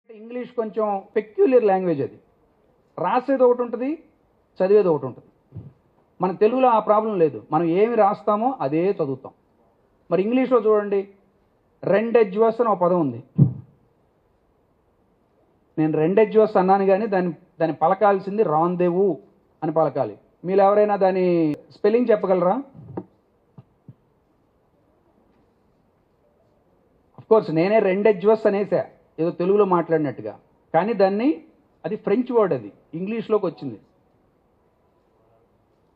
English కొంచెం peculiar language. అది రాసేది ఒకటి ఉంటుంది, చదివేది ఒకటి ఉంటుంది. మన తెలుగులో ఆ ప్రాబ్లం లేదు. మనం ఏమి రాస్తామో అదే చదువుతాం. మరి ఇంగ్లీష్లో చూడండి, రెండెడ్జ్వర్స్ అని ఒక పదం ఉంది. నేను రెండెడ్జ్వర్స్ అన్నాను, కానీ దాన్ని పలకాల్సింది రాందేవు అని పలకాలి. మీరు ఎవరైనా దాని స్పెల్లింగ్ చెప్పగలరా? అఫ్కోర్స్ నేనే రెండెడ్జ్వర్స్ అనేసా, ఏదో తెలుగులో మాట్లాడినట్టుగా. కానీ అది ఫ్రెంచ్ వర్డ్, అది ఇంగ్లీష్లోకి వచ్చింది.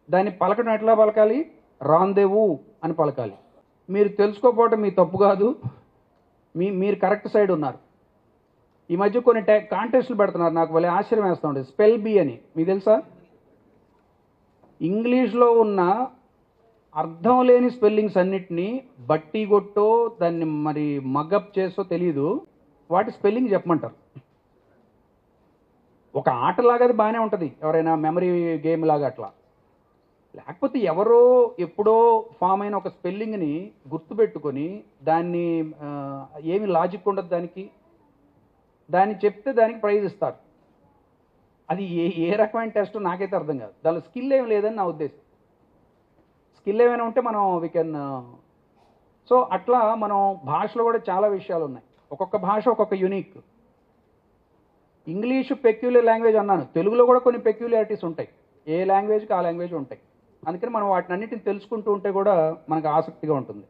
దాన్ని పలకడం ఎట్లా పలకాలి? రాందేవు అని పలకాలి. మీరు తెలుసుకోకపోవటం మీ తప్పు కాదు, మీరు కరెక్ట్ సైడ్ ఉన్నారు. ఈ మధ్య కొన్ని కాంటెస్టులు పెడుతున్నారు, నాకు భలే ఆశ్చర్యం వేస్తూ ఉంటుంది. స్పెల్ బీ అని, మీకు తెలుసా? ఇంగ్లీష్లో ఉన్న అర్థం లేని స్పెల్లింగ్స్ అన్నిటినీ బట్టి కొట్టో దాన్ని మరి మగప్ చేసో తెలియదు, వాటి స్పెల్లింగ్ చెప్పమంటారు. ఒక ఆటలాగా అది బాగానే ఉంటుంది, ఎవరైనా మెమరీ గేమ్ లాగా అట్లా. లేకపోతే ఎవరో ఎప్పుడో ఫామ్ అయిన ఒక స్పెల్లింగ్ని గుర్తుపెట్టుకొని దాన్ని ఏమి లాజిక్ ఉండదు దాన్ని చెప్తే దానికి ప్రైజ్ ఇస్తారు. అది ఏ రకమైన టెస్ట్ నాకైతే అర్థం కాదు. దానిలో స్కిల్ ఏమి లేదని నా ఉద్దేశం. స్కిల్ ఏమైనా ఉంటే మనం వీ కెన్. సో అట్లా మనం భాషలో కూడా చాలా విషయాలు ఉన్నాయి. ఒక్కొక్క భాష ఒక్కొక్క యూనిక్. ఇంగ్లీషు పెక్యులర్ లాంగ్వేజ్ అన్నాను, తెలుగులో కూడా కొన్ని పెక్యులారిటీస్ ఉంటాయి. ఏ లాంగ్వేజ్కి ఆ లాంగ్వేజ్ ఉంటాయి. అందుకని మనం వాటిని అన్నిటిని తెలుసుకుంటూ ఉంటే కూడా మనకు ఆసక్తిగా ఉంటుంది.